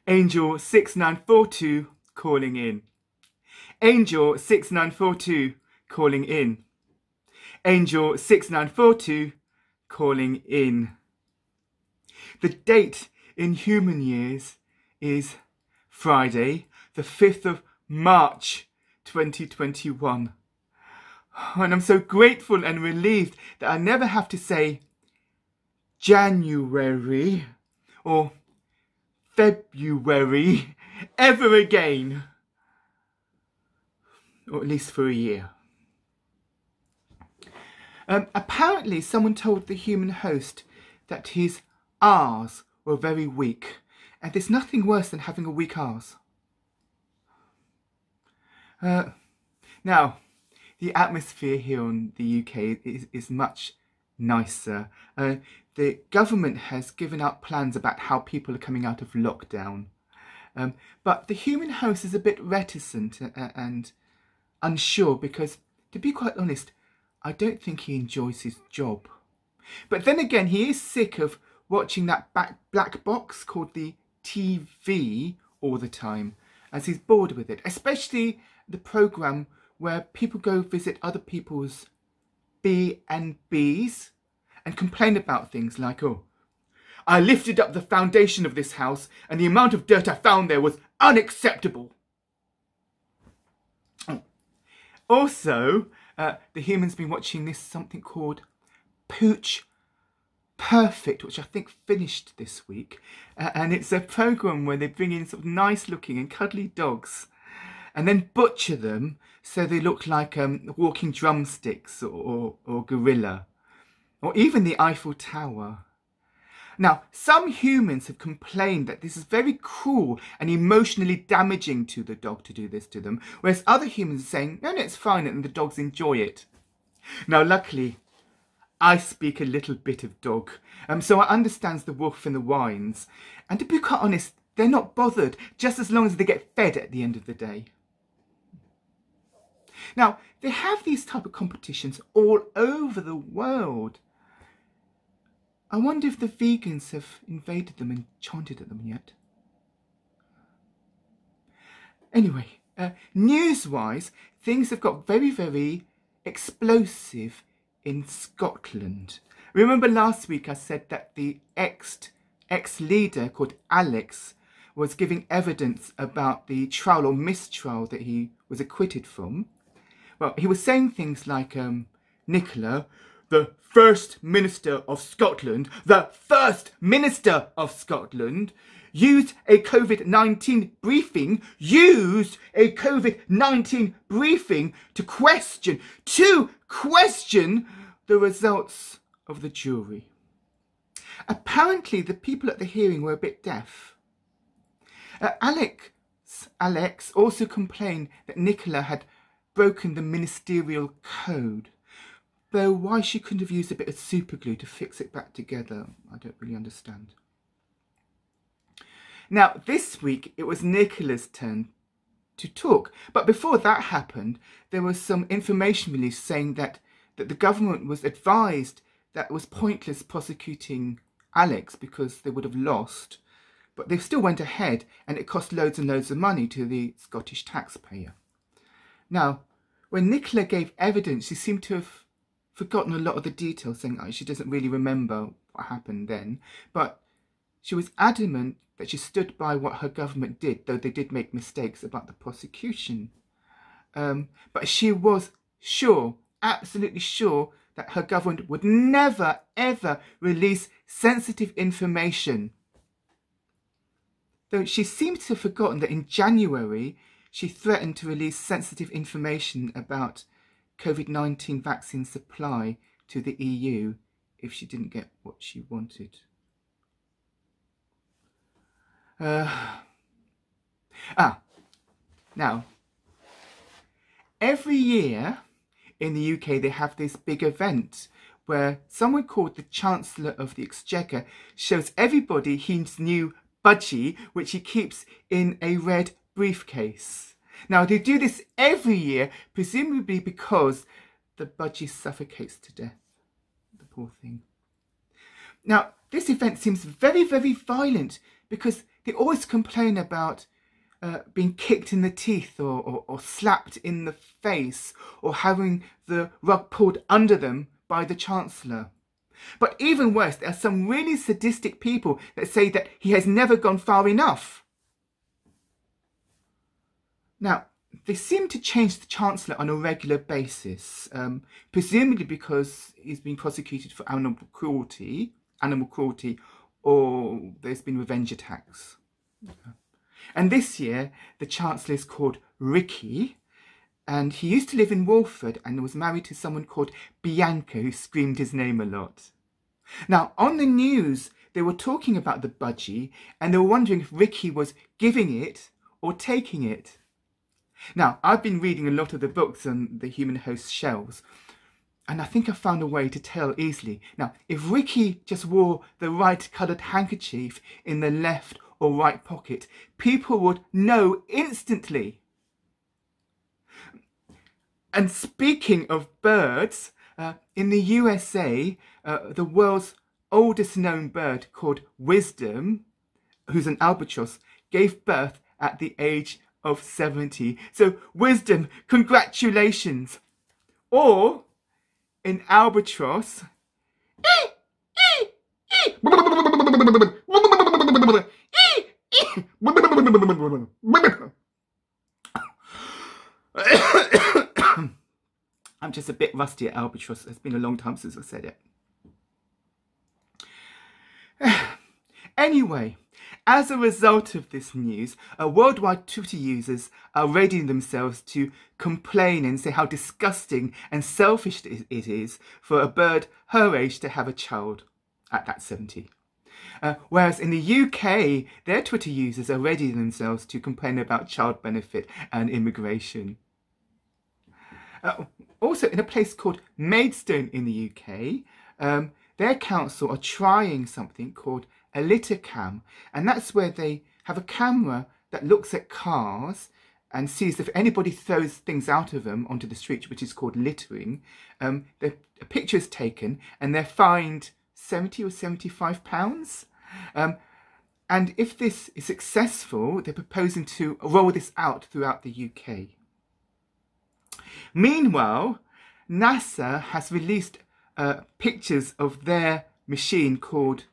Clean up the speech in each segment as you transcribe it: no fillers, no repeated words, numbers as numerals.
Angel-6942 calling in. Angel-6942 calling in. Angel-6942 calling in. The date in human years is Friday, the 5th of March 2021. And I'm so grateful and relieved that I never have to say January or February ever again. Or at least for a year. Apparently someone told the human host that his R's were very weak, and there's nothing worse than having a weak R's. Now, the atmosphere here in the UK is much nicer. The government has given out plans about how people are coming out of lockdown. But the human host is a bit reticent and unsure because, to be quite honest, I don't think he enjoys his job. But then again, he is sick of watching that black box called the TV all the time, as he's bored with it, especially the programme where people go visit other people's B&Bs and complain about things like, oh, I lifted up the foundation of this house and the amount of dirt I found there was unacceptable. Also, the human's been watching this something called Pooch Perfect, which I think finished this week. And it's a programme where they bring in sort of nice looking and cuddly dogs and then butcher them so they look like walking drumsticks or gorilla, or even the Eiffel Tower. Now, some humans have complained that this is very cruel and emotionally damaging to the dog to do this to them, whereas other humans are saying, no, it's fine and the dogs enjoy it. Now, luckily, I speak a little bit of dog, so I understand the wolf and the whines. And to be quite honest, they're not bothered, just as long as they get fed at the end of the day. Now, they have these type of competitions all over the world. I wonder if the vegans have invaded them and chanted at them yet. Anyway, news-wise, things have got very, very explosive in Scotland. Remember last week I said that the ex-leader called Alex was giving evidence about the trial or mistrial that he was acquitted from? Well, he was saying things like, Nicola, the First Minister of Scotland, used a COVID-19 briefing, to question the results of the jury. Apparently, the people at the hearing were a bit deaf. Alex also complained that Nicola had broken the ministerial code. Though why she couldn't have used a bit of super glue to fix it back together, I don't really understand. Now, this week, it was Nicola's turn to talk. But before that happened, there was some information released saying that the government was advised that it was pointless prosecuting Alex because they would have lost. But they still went ahead, and it cost loads and loads of money to the Scottish taxpayer. Now, when Nicola gave evidence, she seemed to have forgotten a lot of the details, saying she doesn't really remember what happened then, but she was adamant that she stood by what her government did, though they did make mistakes about the prosecution. But she was sure, absolutely sure, that her government would never, ever release sensitive information. Though she seems to have forgotten that in January, she threatened to release sensitive information about COVID-19 vaccine supply to the EU if she didn't get what she wanted. Now, every year in the UK they have this big event where someone called the Chancellor of the Exchequer shows everybody his new budgie, which he keeps in a red briefcase. Now, they do this every year, presumably because the budgie suffocates to death. The poor thing. Now, this event seems very, very violent because they always complain about being kicked in the teeth or slapped in the face or having the rug pulled under them by the Chancellor. But even worse, there are some really sadistic people that say that he has never gone far enough. Now, they seem to change the Chancellor on a regular basis, presumably because he's been prosecuted for animal cruelty, or there's been revenge attacks. And this year, the Chancellor is called Ricky, and he used to live in Walford and was married to someone called Bianca, who screamed his name a lot. Now, on the news, they were talking about the budgie, and they were wondering if Ricky was giving it or taking it. Now, I've been reading a lot of the books on the human host shelves, and I think I found a way to tell easily. Now, if Ricky just wore the right coloured handkerchief in the left or right pocket, people would know instantly. And speaking of birds, in the USA, the world's oldest known bird, called Wisdom, who's an albatross, gave birth at the age of 70. So Wisdom, congratulations. Or in albatross, I'm just a bit rusty at albatross. It's been a long time since I said it. Anyway, as a result of this news, worldwide Twitter users are readying themselves to complain and say how disgusting and selfish it is for a bird her age to have a child at that 70. Whereas in the UK, their Twitter users are readying themselves to complain about child benefit and immigration. Also, in a place called Maidstone in the UK, their council are trying something called a litter cam, and that's where they have a camera that looks at cars and sees if anybody throws things out of them onto the street, which is called littering. A picture is taken and they're fined £70 or £75. And if this is successful, they're proposing to roll this out throughout the UK. Meanwhile, NASA has released pictures of their machine called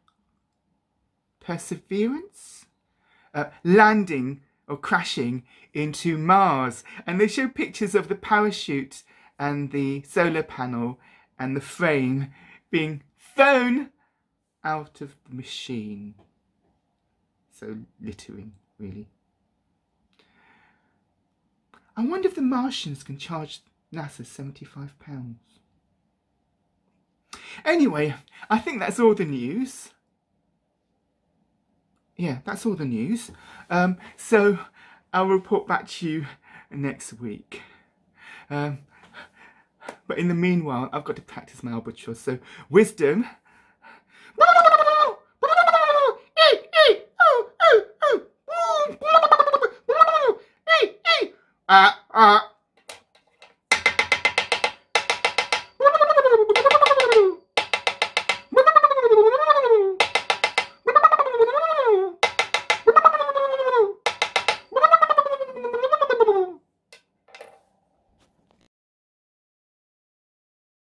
Perseverance, landing or crashing into Mars. And they show pictures of the parachute and the solar panel and the frame being thrown out of the machine. So littering, really. I wonder if the Martians can charge NASA £75. Anyway, I think that's all the news. Yeah, that's all the news. So I'll report back to you next week. But in the meanwhile, I've got to practice my albatross. So Wisdom.